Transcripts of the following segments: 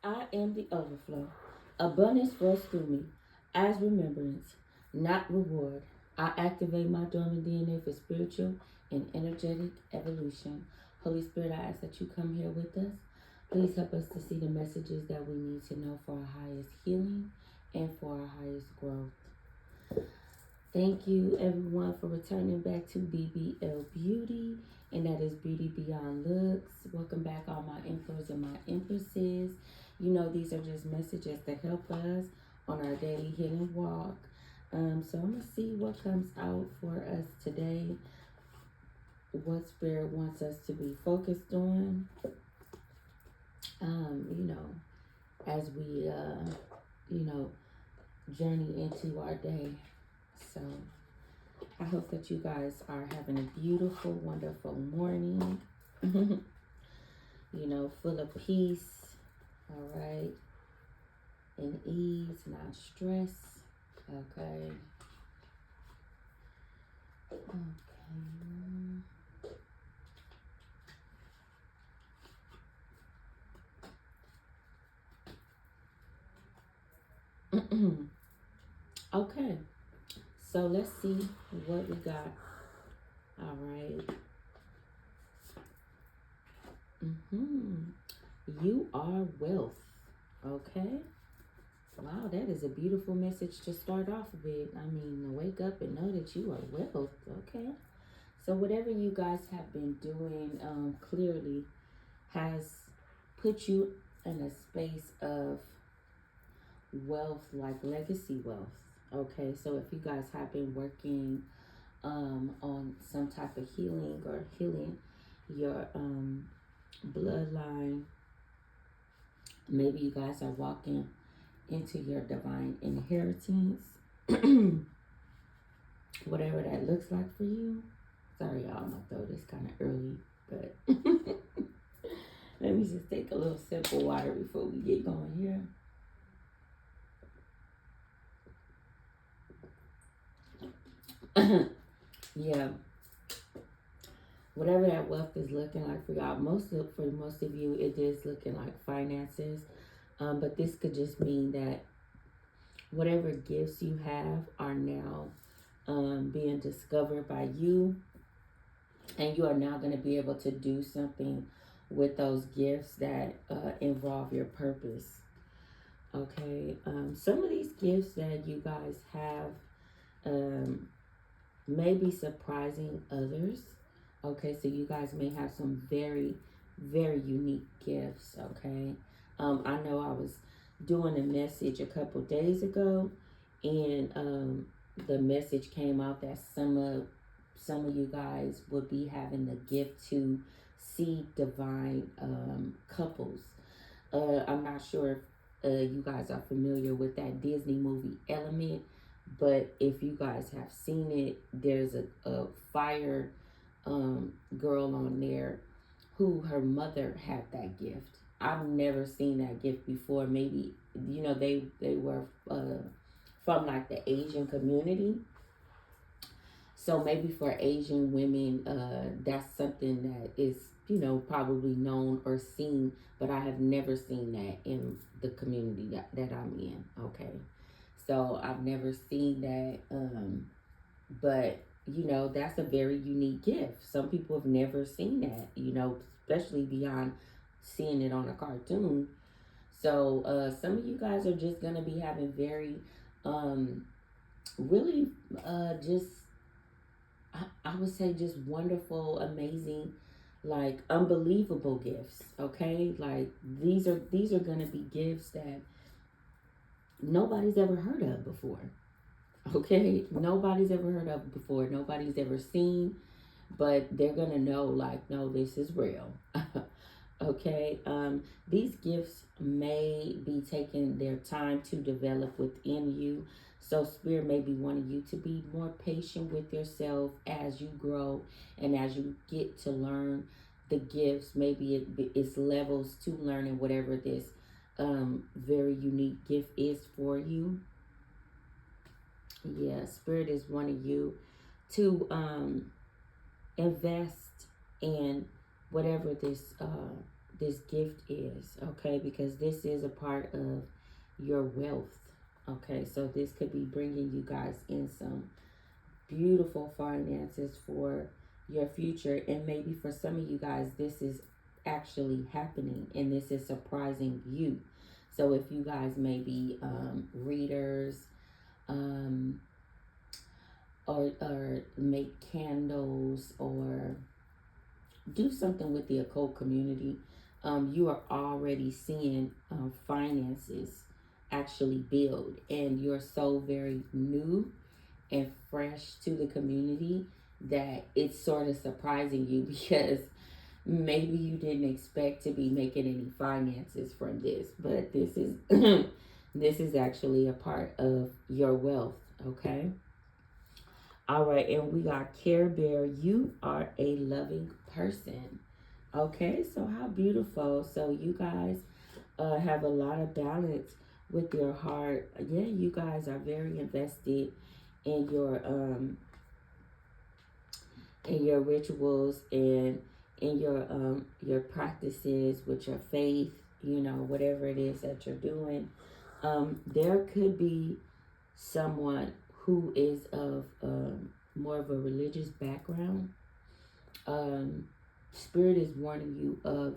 I am the overflow. Abundance flows through me as remembrance, not reward. I activate my dormant DNA for spiritual and energetic evolution. Holy Spirit, I ask that you come here with us. Please help us to see the messages that we need to know for our highest healing and for our highest growth. Thank you, everyone, for returning back to BBL Beauty, and that is Beauty Beyond Looks. Welcome back, all my emperors and my empresses. You know, these are just messages to help us on our daily healing walk. So I'm gonna see what comes out for us today. What Spirit wants us to be focused on. You know, as we journey into our day. So I hope that you guys are having a beautiful, wonderful morning. Full of peace. All right. And ease, not stress. Okay. Okay. Okay. So let's see what we got. All right. You are wealth. Okay. Wow, that is a beautiful message to start off with. I mean, to wake up and know that you are wealth. Okay. So whatever you guys have been doing clearly has put you in a space of wealth, like legacy wealth. Okay. So if you guys have been working on some type of healing or healing your bloodline, maybe you guys are walking into your divine inheritance. Whatever that looks like for you. Sorry, y'all, my throat is kind of early, but let me just take a little sip of water before we get going here. Yeah, whatever that wealth is looking like for y'all, for most of you, it is looking like finances. But this could just mean that whatever gifts you have are now being discovered by you, and you are now going to be able to do something with those gifts that involve your purpose. Okay, some of these gifts that you guys have may be surprising others. Okay, so you guys may have some very, very unique gifts. Okay, I know I was doing a message a couple days ago, and the message came out that some of you guys would be having the gift to see divine couples. I'm not sure if you guys are familiar with that Disney movie Element, but if you guys have seen it, there's a fire girl on there who her mother had that gift. I've never seen that gift before. Maybe they were from like the Asian community. So maybe for Asian women, that's something that is, probably known or seen, but I have never seen that in the community that I'm in. Okay. So I've never seen that. But, that's a very unique gift. Some people have never seen that, especially beyond seeing it on a cartoon. So some of you guys are just going to be having very, really just I would say just wonderful, amazing, like unbelievable gifts. Okay, like these are gonna be gifts that nobody's ever heard of before. Okay, nobody's ever heard of before. Nobody's ever seen, but they're gonna know. Like, no, this is real. Okay, these gifts may be taking their time to develop within you. So Spirit may be wanting you to be more patient with yourself as you grow and as you get to learn the gifts. Maybe it's levels to learning whatever this very unique gift is for you. Yeah, Spirit is wanting you to invest in whatever this this gift is, okay? Because this is a part of your wealth, okay? So this could be bringing you guys in some beautiful finances for your future. And maybe for some of you guys, this is actually happening and this is surprising you. So if you guys may be readers, um, or make candles or do something with the occult community, you are already seeing finances actually build, and you're so very new and fresh to the community that it's sort of surprising you because maybe you didn't expect to be making any finances from this, but this is this is actually a part of your wealth, okay? All right, and we got Care Bear. You are a loving person. Okay, so how beautiful. So you guys have a lot of balance with your heart. Yeah, you guys are very invested in your rituals and in your practices with your faith, you know, whatever it is that you're doing. There could be someone who is of more of a religious background. Spirit is warning you of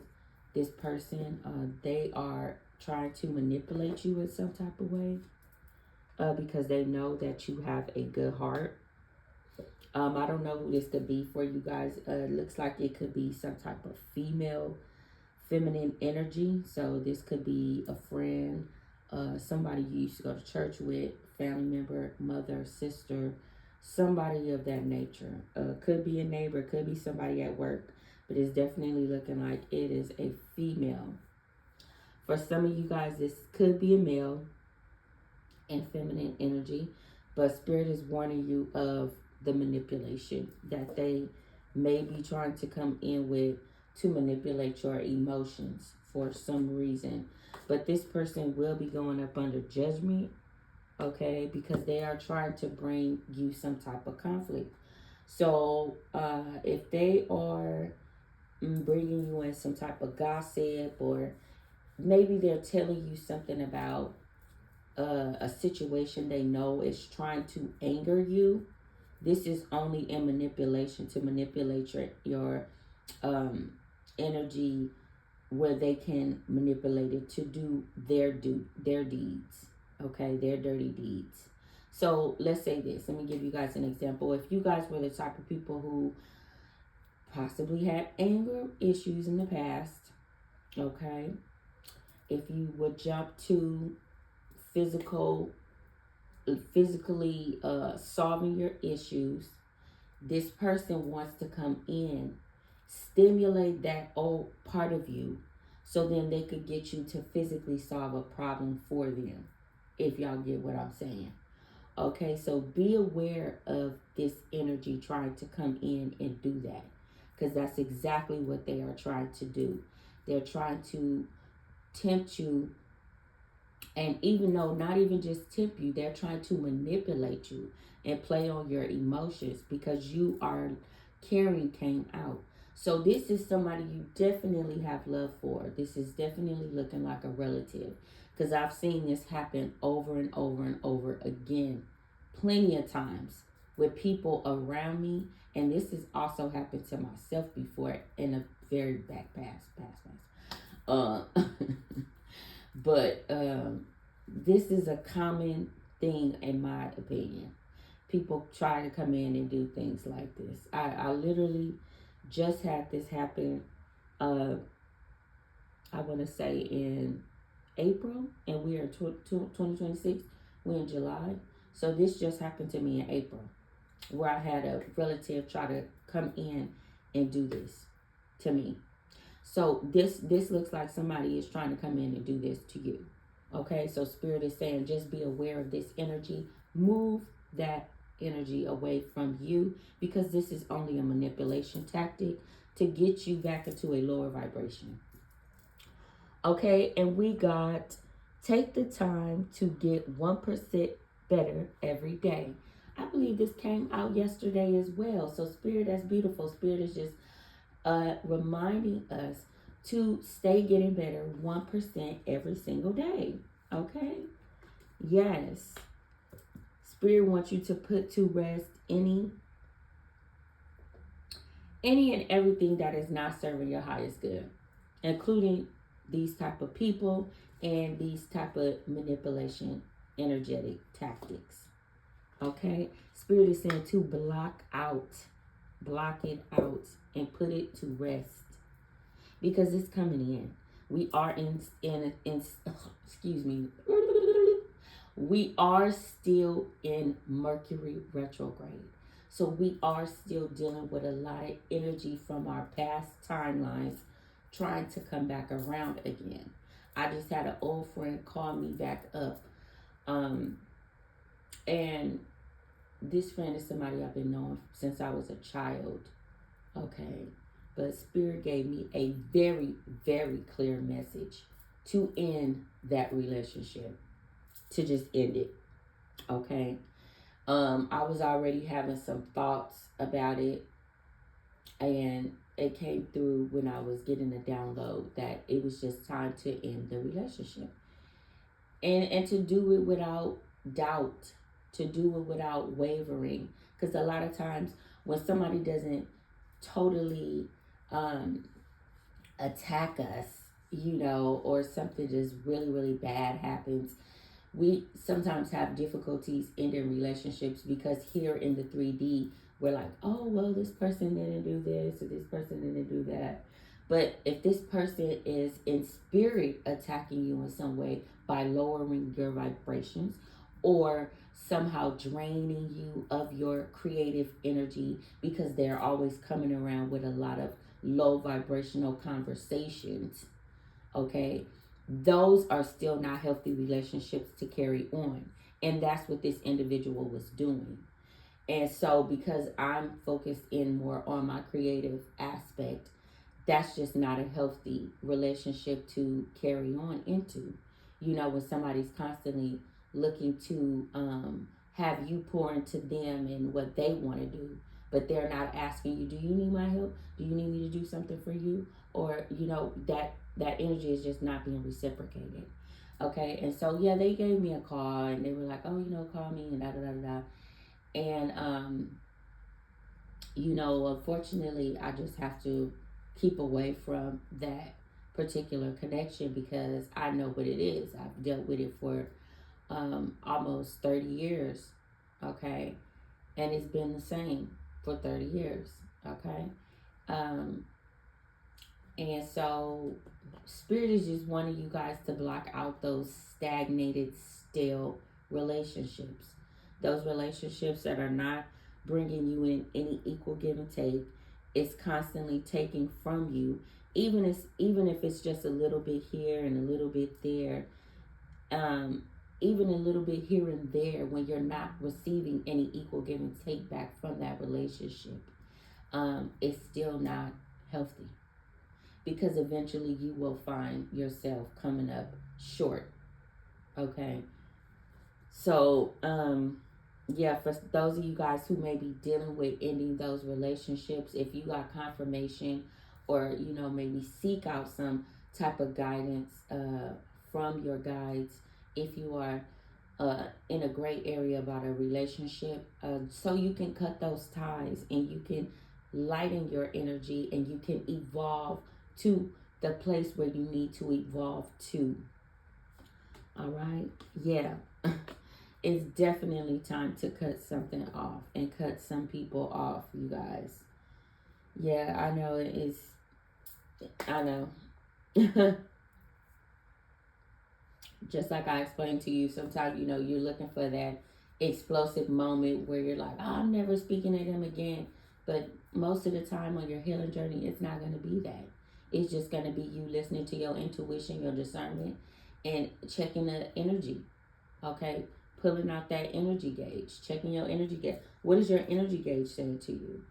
this person. They are trying to manipulate you in some type of way because they know that you have a good heart. I don't know who this could be for you guys. Looks like it could be some type of feminine energy. So this could be a friend, somebody you used to go to church with, family member, mother, sister, somebody of that nature. Could be a neighbor, could be somebody at work, but it's definitely looking like it is a female. For some of you guys, this could be a male and feminine energy, but Spirit is warning you of the manipulation that they may be trying to come in with to manipulate your emotions for some reason. But this person will be going up under judgment, okay, because they are trying to bring you some type of conflict. So if they are bringing you in some type of gossip, or maybe they're telling you something about a situation they know is trying to anger you, this is only a manipulation to manipulate your energy, where they can manipulate it to do their deeds, okay, their dirty deeds. So let's say this. Let me give you guys an example. If you guys were the type of people who possibly had anger issues in the past, okay, if you would jump to physically solving your issues, this person wants to come in, stimulate that old part of you, so then they could get you to physically solve a problem for them, if y'all get what I'm saying. Okay, so be aware of this energy trying to come in and do that, because that's exactly what they are trying to do. They're trying to tempt you, and even though not even just tempt you, they're trying to manipulate you and play on your emotions, because you are caring came out. So this is somebody you definitely have love for. This is definitely looking like a relative, because I've seen this happen over and over and over again, plenty of times with people around me. And this has also happened to myself before in a very back past. But this is a common thing in my opinion. People try to come in and do things like this. I literally just had this happen, I want to say in April, and we are 2026, we're in July. So this just happened to me in April, where I had a relative try to come in and do this to me. So this looks like somebody is trying to come in and do this to you. Okay, so Spirit is saying just be aware of this energy. Move that energy away from you, because this is only a manipulation tactic to get you back into a lower vibration. Okay, and we got take the time to get 1% better every day. I believe this came out yesterday as well. So Spirit, that's beautiful. Spirit is just reminding us to stay getting better 1% every single day. Okay? Yes. Spirit wants you to put to rest any and everything that is not serving your highest good, including these type of people and these type of manipulation energetic tactics. Okay? Spirit is saying to block it out and put it to rest because it's coming in. We are in excuse me. We are still in Mercury retrograde. So we are still dealing with a lot of energy from our past timelines trying to come back around again. I just had an old friend call me back up. And this friend is somebody I've been knowing since I was a child. Okay. But Spirit gave me a very, very clear message to end that relationship, to just end it. Okay. I was already having some thoughts about it, and it came through when I was getting a download that it was just time to end the relationship. And to do it without doubt, to do it without wavering. Because a lot of times when somebody doesn't totally attack us, or something just really, really bad happens, we sometimes have difficulties ending relationships because here in the 3D, we're like, oh, well, this person didn't do this or this person didn't do that. But if this person is in spirit attacking you in some way by lowering your vibrations or somehow draining you of your creative energy because they're always coming around with a lot of low vibrational conversations, okay, those are still not healthy relationships to carry on. And that's what this individual was doing. And so because I'm focused in more on my creative aspect, that's just not a healthy relationship to carry on into. When somebody's constantly looking to have you pour into them and what they want to do, but they're not asking you, do you need my help? Do you need me to do something for you? Or, that energy is just not being reciprocated. Okay, and so, yeah, they gave me a call and they were like, oh, call me and da-da-da-da. And, unfortunately, I just have to keep away from that particular connection because I know what it is. I've dealt with it for almost 30 years, okay? And it's been the same for 30 years, okay? And so Spirit is just wanting you guys to block out those stagnated, stale relationships. Those relationships that are not bringing you in any equal give and take. It's constantly taking from you, even if it's just a little bit here and a little bit there, even a little bit here and there when you're not receiving any equal give and take back from that relationship. It's still not healthy. Because eventually you will find yourself coming up short. Okay. So, yeah, for those of you guys who may be dealing with ending those relationships, if you got confirmation or, maybe seek out some type of guidance from your guides, if you are in a gray area about a relationship, so you can cut those ties and you can lighten your energy and you can evolve to the place where you need to evolve to. All right? Yeah. It's definitely time to cut something off and cut some people off, you guys. Yeah, I know it is. I know. Just like I explained to you, sometimes, you're looking for that explosive moment where you're like, oh, I'm never speaking to them again. But most of the time on your healing journey, it's not going to be that. It's just going to be you listening to your intuition, your discernment, and checking the energy. Okay? Pulling out that energy gauge. Checking your energy gauge. What is your energy gauge saying to you?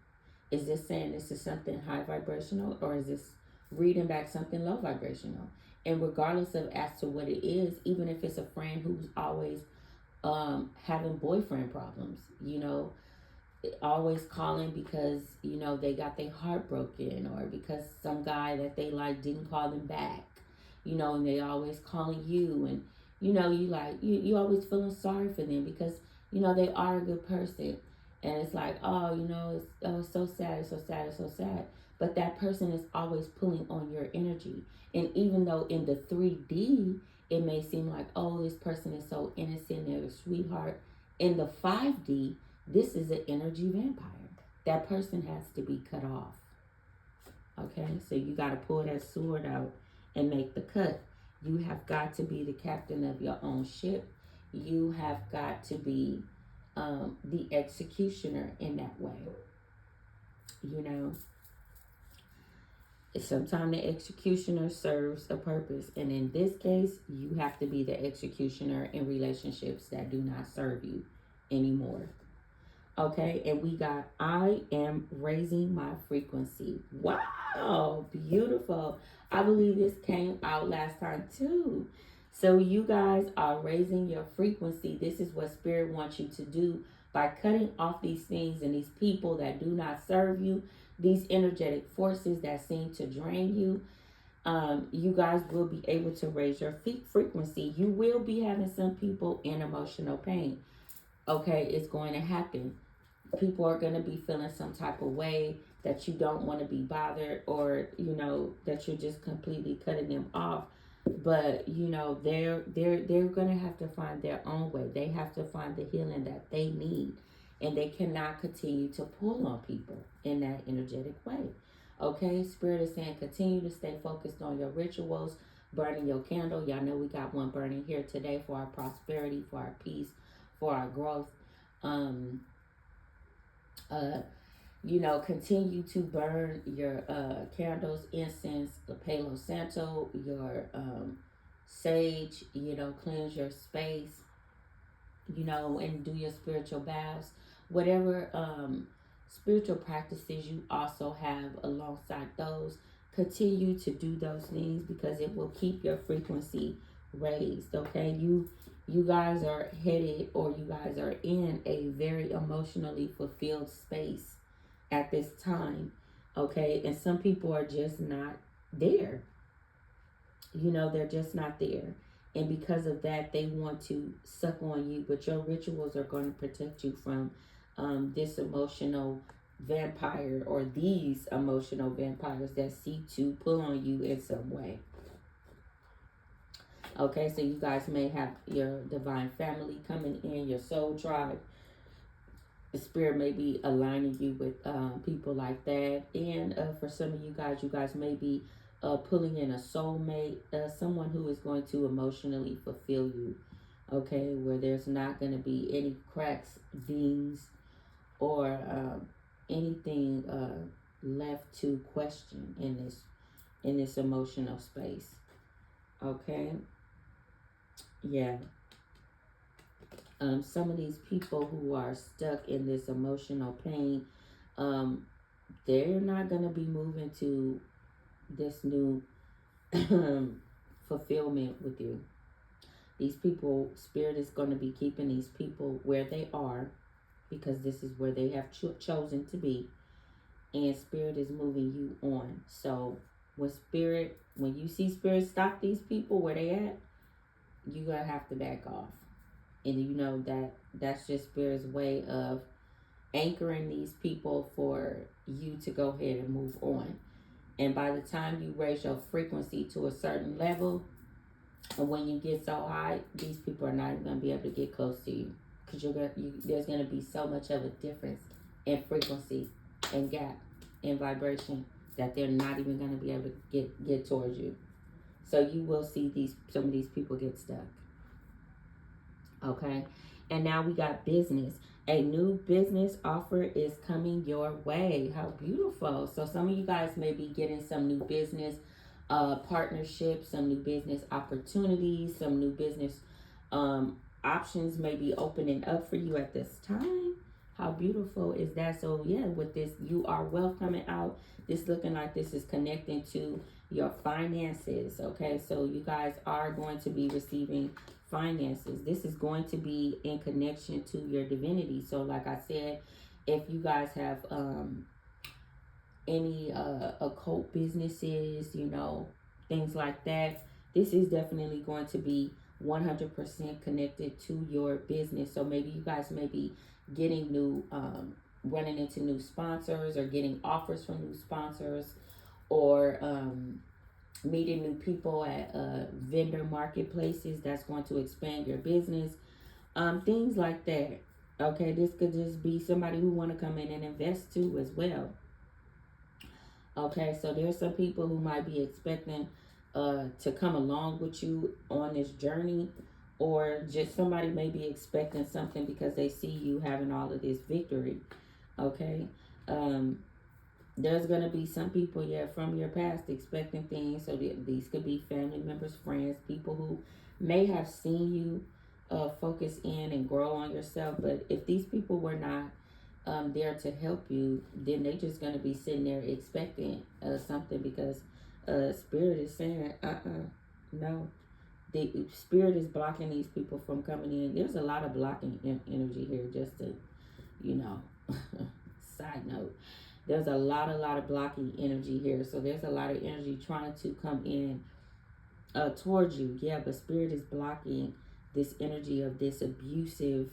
Is this saying this is something high vibrational, or is this reading back something low vibrational? And regardless of as to what it is, even if it's a friend who's always having boyfriend problems, always calling because, you know, they got their heart broken, or because some guy that they like didn't call them back, you know, and they always calling you, and you know, you always feeling sorry for them because, you know, they are a good person. And it's like, oh, you know, it's so sad, it's so sad, it's so sad. But that person is always pulling on your energy. And even though in the 3D it may seem like, oh, this person is so innocent, they're a sweetheart, in the 5D, this is an energy vampire. That person has to be cut off. Okay, so you got to pull that sword out and make the cut. You have got to be the captain of your own ship. You have got to be the executioner in that way. You know, sometimes the executioner serves a purpose. And in this case, you have to be the executioner in relationships that do not serve you anymore. Okay, and we got, I am raising my frequency. Wow, beautiful. I believe this came out last time too. So you guys are raising your frequency. This is what Spirit wants you to do by cutting off these things and these people that do not serve you, these energetic forces that seem to drain you. You guys will be able to raise your frequency. You will be having some people in emotional pain. Okay, it's going to happen. People are going to be feeling some type of way that you don't want to be bothered, or you know, that you're just completely cutting them off. But you know, they're going to have to find their own way. They have to find the healing that they need, and they cannot continue to pull on people in that energetic way. Okay, Spirit is saying continue to stay focused on your rituals, burning your candle. Y'all know we got one burning here today for our prosperity, for our peace, for our growth. You know, continue to burn your candles, incense, the Palo Santo, your sage, you know, cleanse your space, you know, and do your spiritual baths. Whatever spiritual practices you also have alongside those, continue to do those things because it will keep your frequency raised. Okay, you guys are headed, or you guys are in a very emotionally fulfilled space at this time. Okay, and some people are just not there. You know, they're just not there, and because of that they want to suck on you, but your rituals are going to protect you from this emotional vampire, or these emotional vampires that seek to pull on you in some way. Okay, so you guys may have your divine family coming in, your soul tribe. The Spirit may be aligning you with people like that. And for some of you guys may be pulling in a soulmate, someone who is going to emotionally fulfill you. Okay, where there's not going to be any cracks, dings, or anything left to question in this emotional space. Okay. Yeah. Some of these people who are stuck in this emotional pain, they're not going to be moving to this new fulfillment with you. These people, Spirit is going to be keeping these people where they are because this is where they have chosen to be, and Spirit is moving you on. So when you see Spirit stop these people where they at, you're going to have to back off. And you know that's just Spirit's way of anchoring these people for you to go ahead and move on. And by the time you raise your frequency to a certain level, and when you get so high, these people are not even going to be able to get close to you. Because there's going to be so much of a difference in frequency and gap in vibration that they're not even going to be able to get towards you. So you will see some of these people get stuck. Okay, and now we got business. A new business offer is coming your way. How beautiful. So some of you guys may be getting some new business partnerships, some new business opportunities, some new business options may be opening up for you at this time. How beautiful is that? So yeah, with this, you are wealth coming out. This looking like this is connecting to your finances. Okay, so you guys are going to be receiving finances. This is going to be in connection to your divinity. So like I said, if you guys have any occult businesses, things like that, this is definitely going to be 100% connected to your business. So maybe you guys may be getting new, running into new sponsors, or getting offers from new sponsors, or meeting new people at vendor marketplaces that's going to expand your business, things like that. Okay, this could just be somebody who want to come in and invest too as well. Okay, so there's some people who might be expecting to come along with you on this journey, or just somebody may be expecting something because they see you having all of this victory. Okay, there's gonna be some people, from your past expecting things. So these could be family members, friends, people who may have seen you focus in and grow on yourself. But if these people were not there to help you, then they just gonna be sitting there expecting something, because spirit is saying, no. The spirit is blocking these people from coming in. There's a lot of blocking energy here, just to, side note. There's a lot of blocking energy here. So there's a lot of energy trying to come in towards you. Yeah, but spirit is blocking this energy of this abusive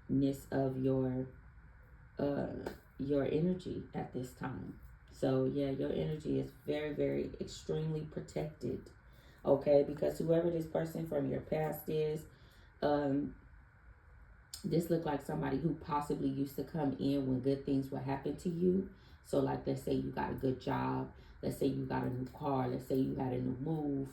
ness of your energy at this time. So yeah, your energy is very, very extremely protected. Okay, because whoever this person from your past is, this looked like somebody who possibly used to come in when good things would happen to you. So like, let's say you got a good job, let's say you got a new car, let's say you had a new move,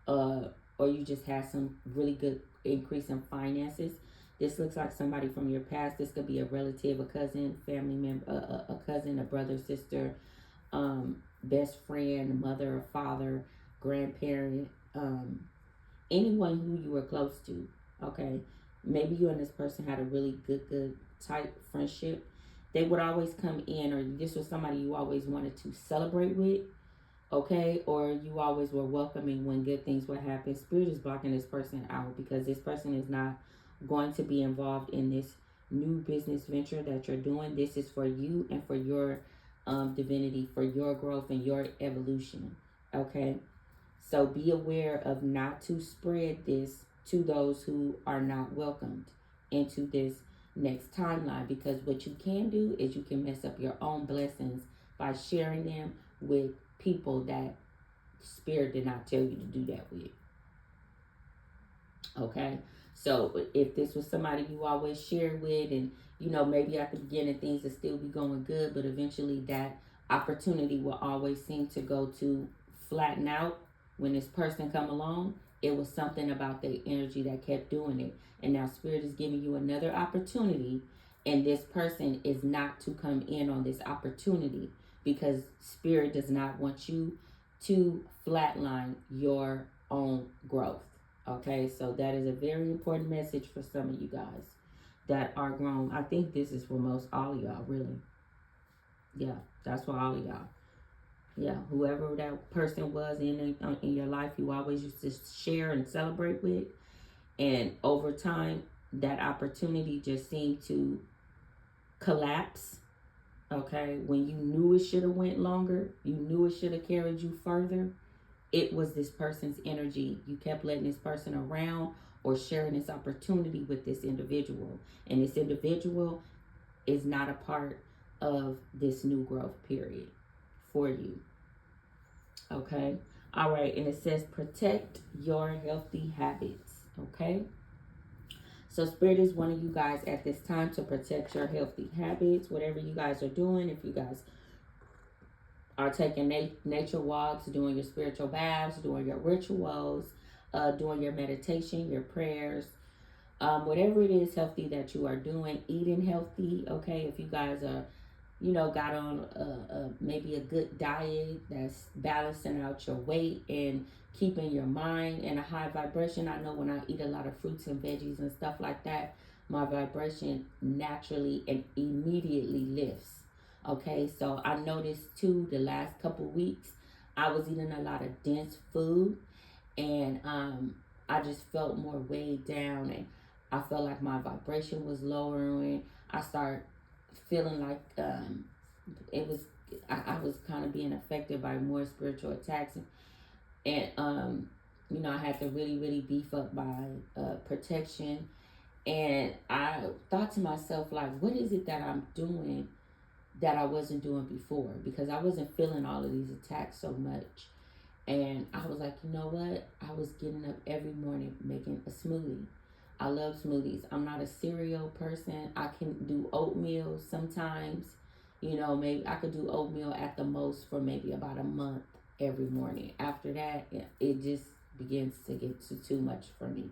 or you just had some really good increase in finances. This looks like somebody from your past. This could be a relative, a cousin, family member, a cousin, a brother, sister, best friend, a mother, a father, grandparent, anyone who you were close to. Okay, maybe you and this person had a really good tight friendship. They would always come in, or this was somebody you always wanted to celebrate with. Okay, or you always were welcoming when good things would happen. Spirit is blocking this person out, because this person is not going to be involved in this new business venture that you're doing. This is for you and for your divinity, for your growth and your evolution. Okay, so be aware of not to spread this to those who are not welcomed into this next timeline, because what you can do is you can mess up your own blessings by sharing them with people that spirit did not tell you to do that with. Okay, so if this was somebody you always share with, and maybe at the beginning things will still be going good, but eventually that opportunity will always seem to go to flatten out when this person come along. It was something about their energy that kept doing it, and now spirit is giving you another opportunity, and this person is not to come in on this opportunity, because spirit does not want you to flatline your own growth. Okay, so that is a very important message for some of you guys that are grown. I think this is for most all of y'all, really. Yeah, that's for all of y'all. Yeah, whoever that person was in your life, you always used to share and celebrate with, and over time, that opportunity just seemed to collapse. Okay, when you knew it should have went longer, you knew it should have carried you further, it was this person's energy. You kept letting this person around or sharing this opportunity with this individual, and this individual is not a part of this new growth period for you. Okay, all right, and it says protect your healthy habits. Okay, so spirit is wanting you guys at this time to protect your healthy habits, whatever you guys are doing. If you guys are taking nature walks, doing your spiritual baths, doing your rituals, doing your meditation, your prayers, whatever it is healthy that you are doing, eating healthy. Okay, if you guys are, got on maybe a good diet that's balancing out your weight and keeping your mind in a high vibration. I know when I eat a lot of fruits and veggies and stuff like that, my vibration naturally and immediately lifts. Okay, so I noticed too the last couple weeks I was eating a lot of dense food, and I just felt more weighed down, and I felt like my vibration was lowering. I started feeling like it was I was kind of being affected by more spiritual attacks, and I had to really beef up my protection. And I thought to myself, like, what is it that I'm doing that I wasn't doing before? Because I wasn't feeling all of these attacks so much. And I was like, you know what? I was getting up every morning making a smoothie. I love smoothies. I'm not a cereal person. I can do oatmeal sometimes. Maybe I could do oatmeal at the most for maybe about a month every morning. After that, it just begins to get too much for me.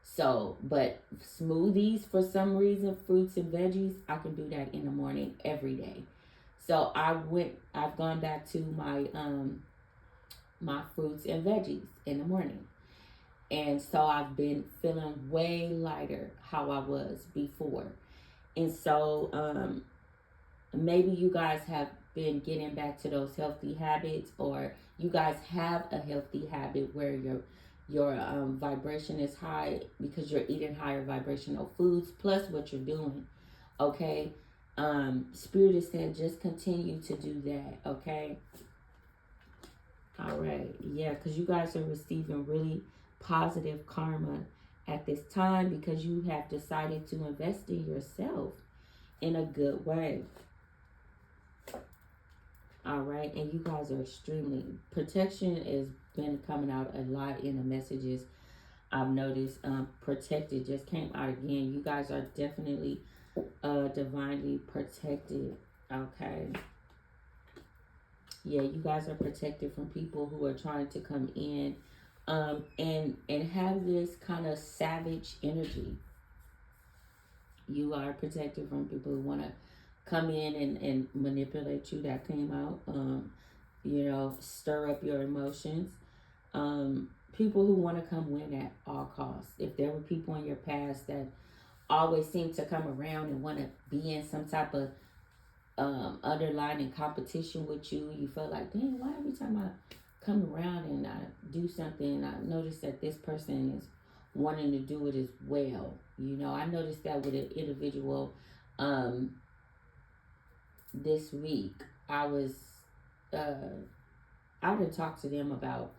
So, but smoothies, for some reason, fruits and veggies, I can do that in the morning every day. So I've gone back to my fruits and veggies in the morning. And so I've been feeling way lighter how I was before. And so maybe you guys have been getting back to those healthy habits, or you guys have a healthy habit where your vibration is high because you're eating higher vibrational foods plus what you're doing. Okay. Spirit is saying just continue to do that. Okay. All right. Yeah, because you guys are receiving really positive karma at this time because you have decided to invest in yourself in a good way. All right. And you guys are extremely, protection has been coming out a lot in the messages. I've noticed protected just came out again. You guys are definitely divinely protected. Okay. Yeah, you guys are protected from people who are trying to come in and have this kind of savage energy. You are protected from people who want to come in and manipulate you. That came out. Stir up your emotions. People who want to come win at all costs. If there were people in your past that always seem to come around and want to be in some type of underlying competition with you, you feel like, dang, why every time I come around and I do something, I notice that this person is wanting to do it as well. I noticed that with an individual this week. I would have talked to them about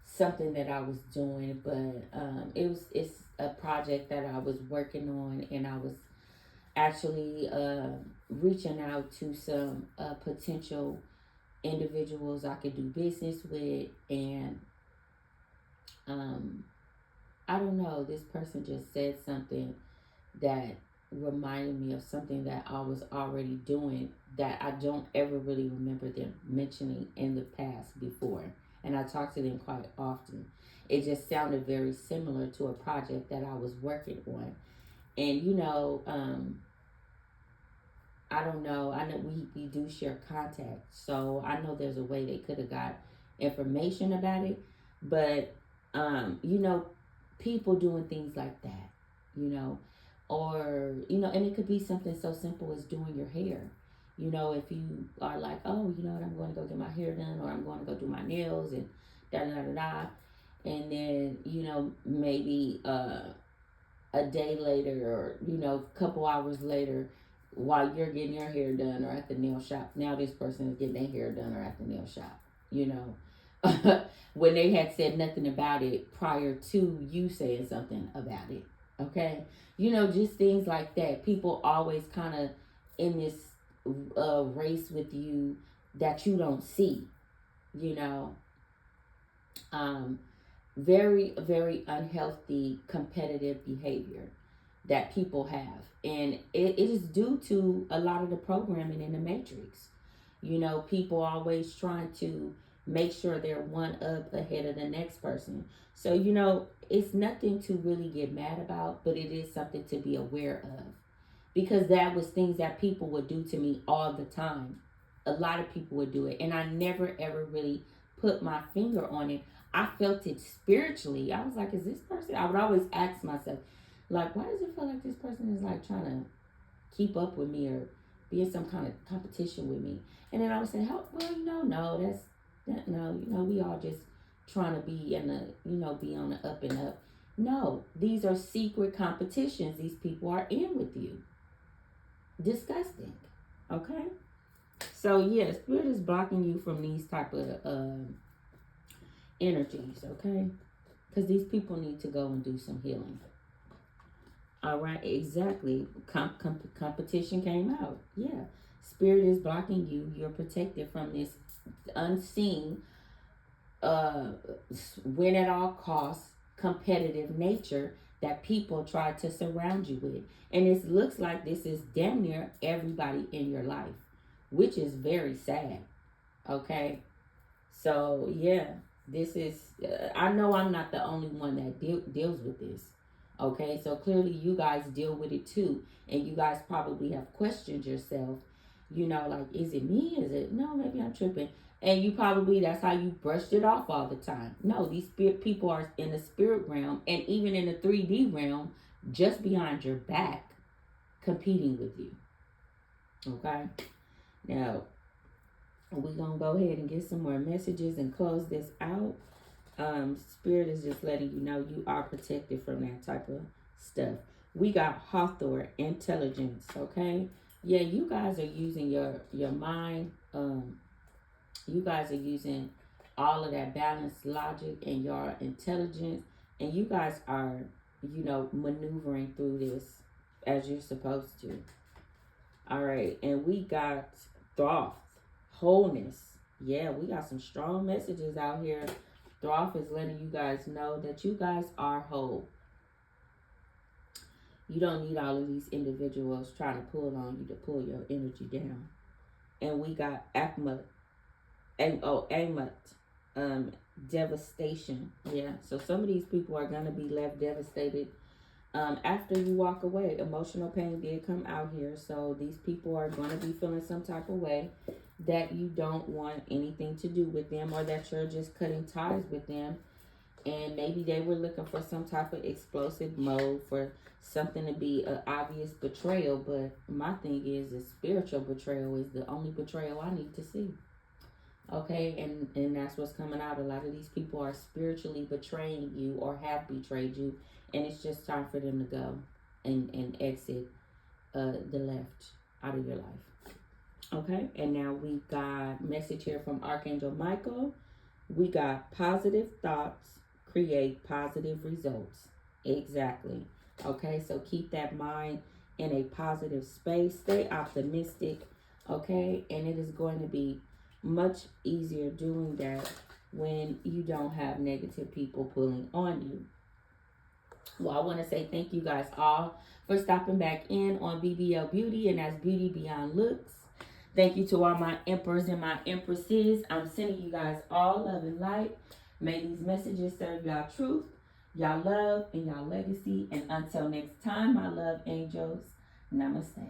something that I was doing, but it's a project that I was working on, and I was actually reaching out to some potential individuals I could do business with, and I don't know, this person just said something that reminded me of something that I was already doing that I don't ever really remember them mentioning in the past before, and I talk to them quite often. It just sounded very similar to a project that I was working on. And I don't know. I know we do share contacts, so I know there's a way they could have got information about it. But people doing things like that, or and it could be something so simple as doing your hair. If you are like, oh, I'm going to go get my hair done, or I'm going to go do my nails, and da da da da, and then maybe a day later, or a couple hours later, while you're getting your hair done or at the nail shop, now this person is getting their hair done or at the nail shop, when they had said nothing about it prior to you saying something about it. Okay. Just things like that. People always kind of in this race with you that you don't see, very, very unhealthy competitive behavior that people have. And it is due to a lot of the programming in the Matrix. People always trying to make sure they're one up ahead of the next person. So, it's nothing to really get mad about, but it is something to be aware of. Because that was things that people would do to me all the time. A lot of people would do it. And I never ever really put my finger on it. I felt it spiritually. I was like, is this person? I would always ask myself, like, why does it feel like this person is like trying to keep up with me or be in some kind of competition with me? And then I would say, well, no, we all just trying to be in the, be on the up and up. No, these are secret competitions these people are in with you. disgusting. Okay? So yeah, spirit is blocking you from these type of energies, okay? Because these people need to go and do some healing. All right, exactly. Competition came out. Yeah. Spirit is blocking you. You're protected from this unseen, uh, win at all costs, competitive nature that people try to surround you with. And it looks like this is damn near everybody in your life, which is very sad. Okay. So, yeah, this is, I know I'm not the only one that deals with this. Okay, so clearly you guys deal with it too. And you guys probably have questioned yourself, like, is it me? Is it, no, maybe I'm tripping. And you probably, that's how you brushed it off all the time. No, these spirit people are in the spirit realm and even in the 3D realm, just behind your back, competing with you. Okay, now we're gonna go ahead and get some more messages and close this out. Spirit is just letting you know you are protected from that type of stuff. We got Hawthorne, intelligence. Okay, yeah, you guys are using your mind. You guys are using all of that balanced logic and your intelligence, and you guys are, maneuvering through this as you're supposed to. All right, and we got Thoth, wholeness. Yeah, we got some strong messages out here. Thoth is letting you guys know that you guys are whole. You don't need all of these individuals trying to pull on you to pull your energy down. And we got Akmat, devastation. Yeah, so some of these people are going to be left devastated after you walk away. Emotional pain did come out here, so these people are going to be feeling some type of way that you don't want anything to do with them, or that you're just cutting ties with them. And maybe they were looking for some type of explosive mode, for something to be an obvious betrayal. But my thing is, a spiritual betrayal is the only betrayal I need to see. Okay, and that's what's coming out. A lot of these people are spiritually betraying you or have betrayed you, and it's just time for them to go and exit the left out of your life. Okay, and now we got message here from Archangel Michael. We got positive thoughts create positive results. Exactly. Okay, so keep that mind in a positive space. Stay optimistic. Okay, and it is going to be much easier doing that when you don't have negative people pulling on you. Well, I want to say thank you guys all for stopping back in on BBL Beauty, and that's Beauty Beyond Looks. Thank you to all my emperors and my empresses. I'm sending you guys all love and light. May these messages serve y'all truth, y'all love, and y'all legacy. And until next time, my love angels, namaste.